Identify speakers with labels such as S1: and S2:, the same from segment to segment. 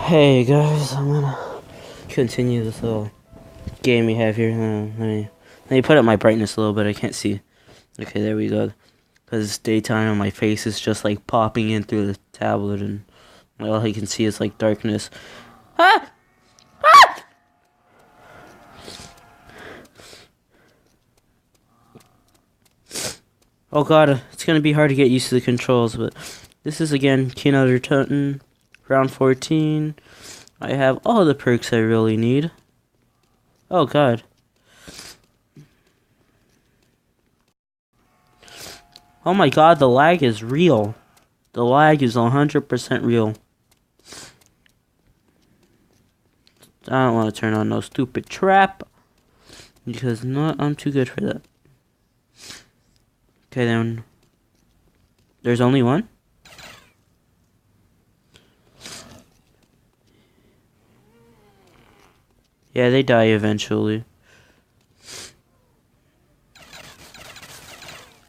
S1: Hey guys, I'm gonna continue this little game we have here. Let me put up my brightness a little bit. I can't see. Okay, there we go. Because it's daytime and my face is just like popping in through the tablet, and all I can see is like darkness. Ah! Ah! Oh god, it's gonna be hard to get used to the controls, but this is again Kino, toten, round 14. I have all the perks I really need. Oh god. Oh my god, the lag is real. The lag is 100% real. I don't want to turn on no stupid trap, because I'm too good for that. Okay then. There's only one? Yeah, they die eventually.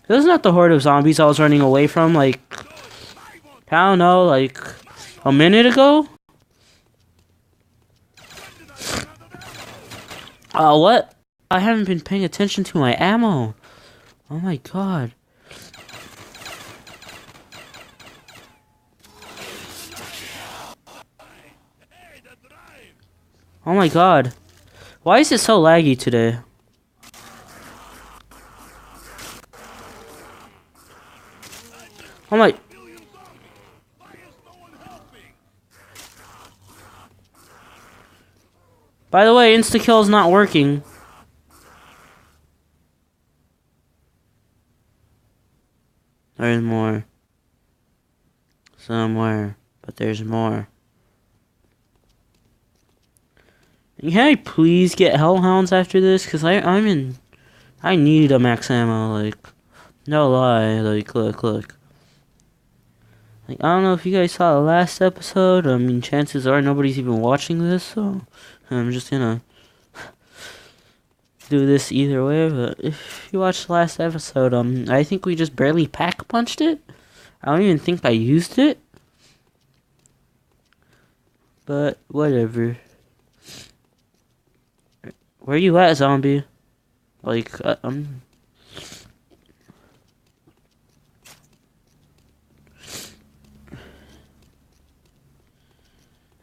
S1: This is not the horde of zombies I was running away from, like, I don't know, like, a minute ago? What? I haven't been paying attention to my ammo. Oh my god. Oh my god. Why is it so laggy today? Oh my... By the way, insta-kill is not working. There's more. Somewhere. But there's more. Can I please get hellhounds after this? Because I need a max ammo, like, no lie, like, look. Like, I don't know if you guys saw the last episode. I mean, chances are nobody's even watching this, so I'm just gonna do this either way. But if you watched the last episode, I think we just barely pack punched it. I don't even think I used it. But whatever. Where you at, zombie? Like,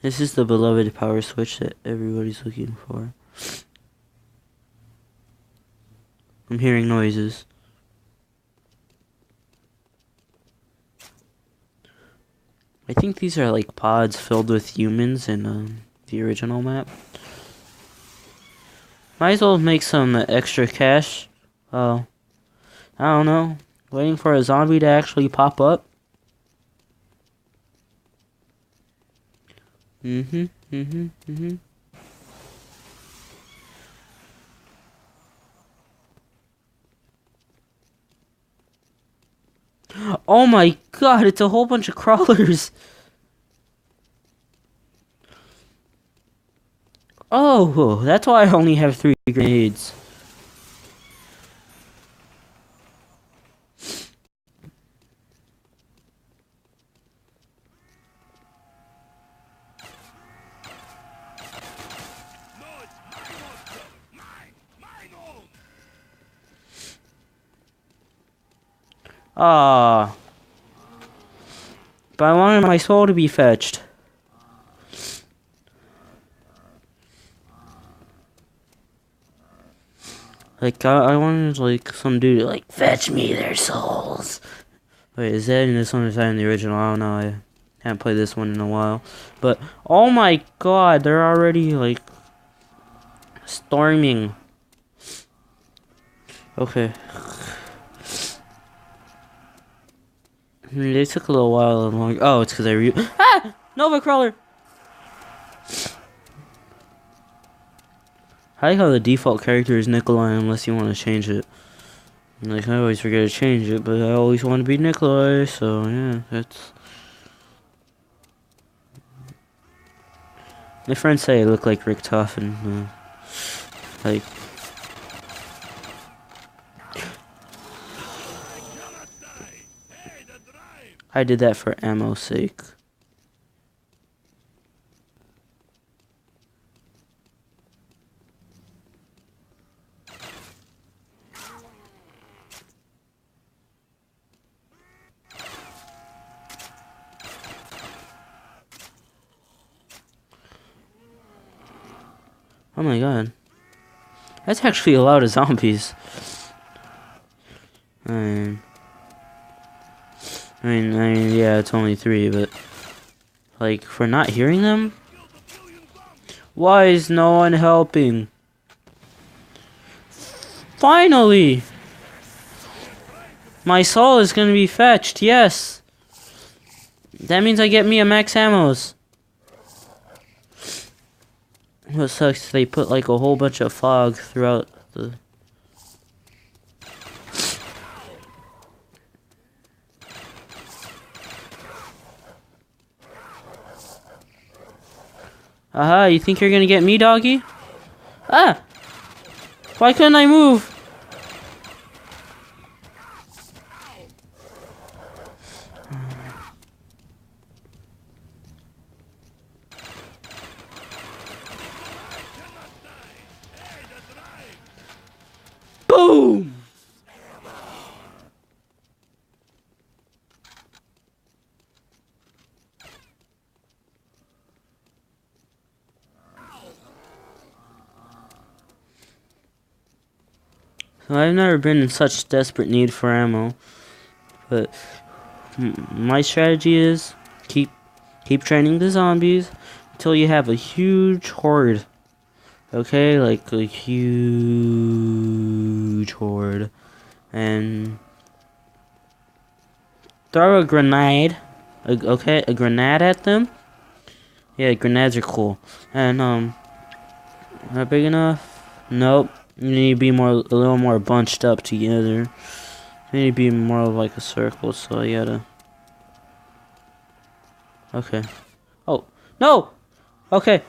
S1: This is the beloved power switch that everybody's looking for. I'm hearing noises. I think these are like pods filled with humans in the original map. Might as well make some extra cash. I don't know. Waiting for a zombie to actually pop up. Oh my god, it's a whole bunch of crawlers. Oh, that's why I only have 3 grenades. Ah. But I wanted my soul to be fetched. Like, I wanted, like, some dude to, like, fetch me their souls. Wait, is that in this one or is that in the original? I don't know. I haven't played this one in a while. But, oh my god, they're already, like, storming. Okay. They took a little while longer. Oh, it's because Ah! Nova Crawler! I like how the default character is Nikolai unless you want to change it. Like, I always forget to change it, but I always want to be Nikolai, so yeah, that's... My friends say I look like Rick Toffen, like... I did that for ammo's sake. my god. That's actually a lot of zombies. I mean, yeah, it's only 3, but like, for not hearing them? Why is no one helping? Finally! My soul is gonna be fetched, yes! That means I get me a max ammos. What sucks, they put like a whole bunch of fog throughout the... Aha, you think you're gonna get me, doggy? Ah! Why couldn't I move? Boom! So I've never been in such desperate need for ammo, but my strategy is keep training the zombies until you have a huge horde. Okay, like a huge horde, and throw a grenade. Okay, a grenade at them. Yeah, grenades are cool. And not big enough. Nope. You need to be a little more bunched up together. You need to be more of like a circle. So you gotta. Okay. Oh no. Okay.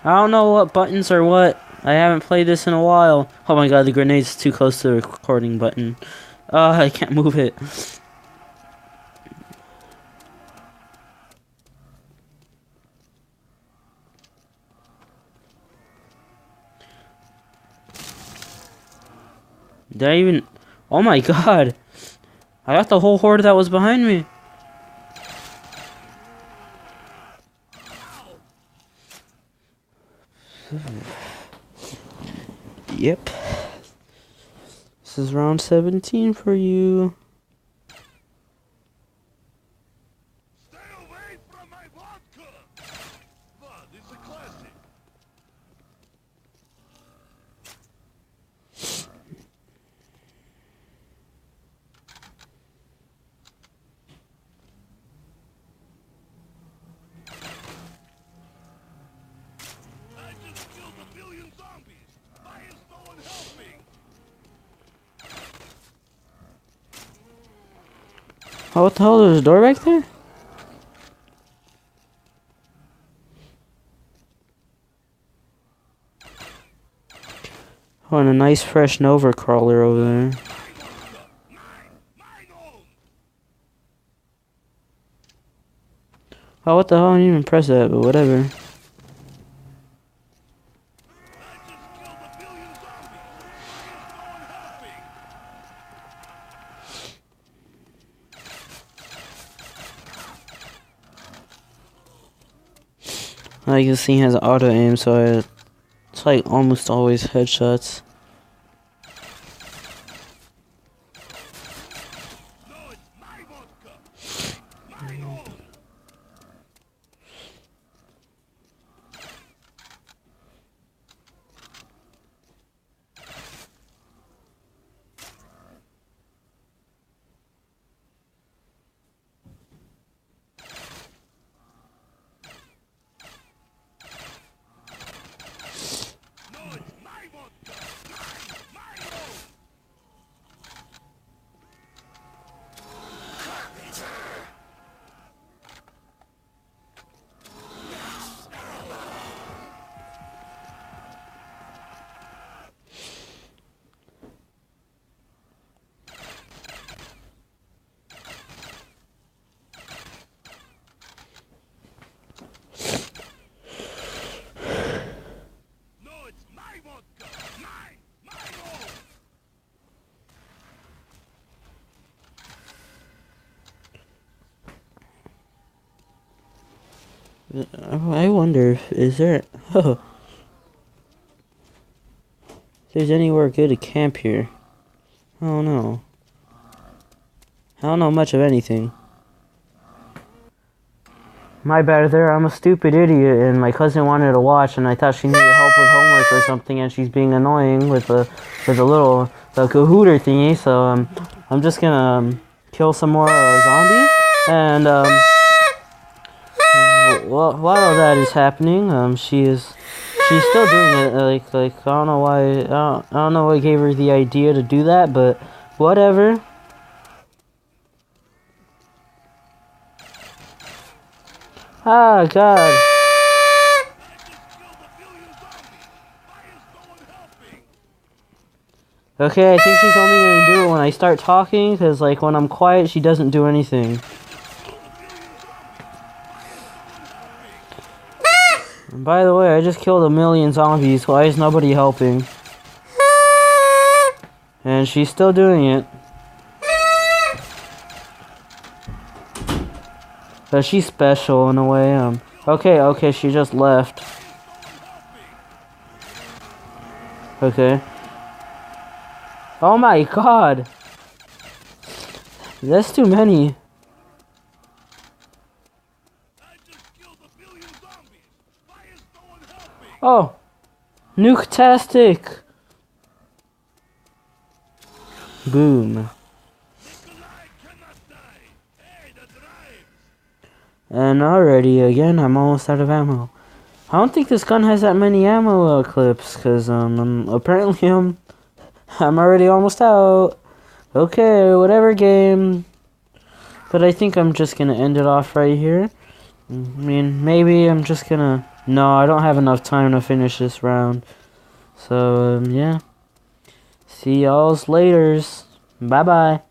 S1: I don't know what buttons are what. I haven't played this in a while. Oh my god, the grenade's too close to the recording button. I can't move it. Did I even... Oh my god. I got the whole horde that was behind me. Yep. This is round 17 for you.
S2: Stay away from my vodka! But it's a classic. I just killed 1 billion zombies. Why is no one helping?
S1: Oh, what the hell? There's a door back there? Oh, and a nice fresh Nova crawler over there. Oh, what the hell? I didn't even press that, but whatever. Like this thing has auto aim, so it's like almost always headshots. I wonder if is there. Oh, there's anywhere good to camp here. I don't know. I don't know much of anything. My bad there, I'm a stupid idiot, and my cousin wanted to watch, and I thought she needed help with homework or something, and she's being annoying with the little Kahooter thingy, so I'm just gonna kill some more zombies, and while that is happening, she's still doing it, like I don't know why, I don't know what gave her the idea to do that, but whatever. Ah, God. Okay, I think she's only gonna do it when I start talking, because, like, when I'm quiet, she doesn't do anything. And by the way, I just killed 1,000,000 zombies. Why is nobody helping? And she's still doing it. But she's special in a way. Okay, she just left. Okay. Oh my God! That's too many. Oh! Nuke-tastic! Boom. And already, again, I'm almost out of ammo. I don't think this gun has that many ammo clips, because, apparently, I'm already almost out. Okay, whatever game. But I think I'm just gonna end it off right here. I mean, maybe I'm just gonna... No, I don't have enough time to finish this round. So, yeah. See y'all's laters. Bye-bye.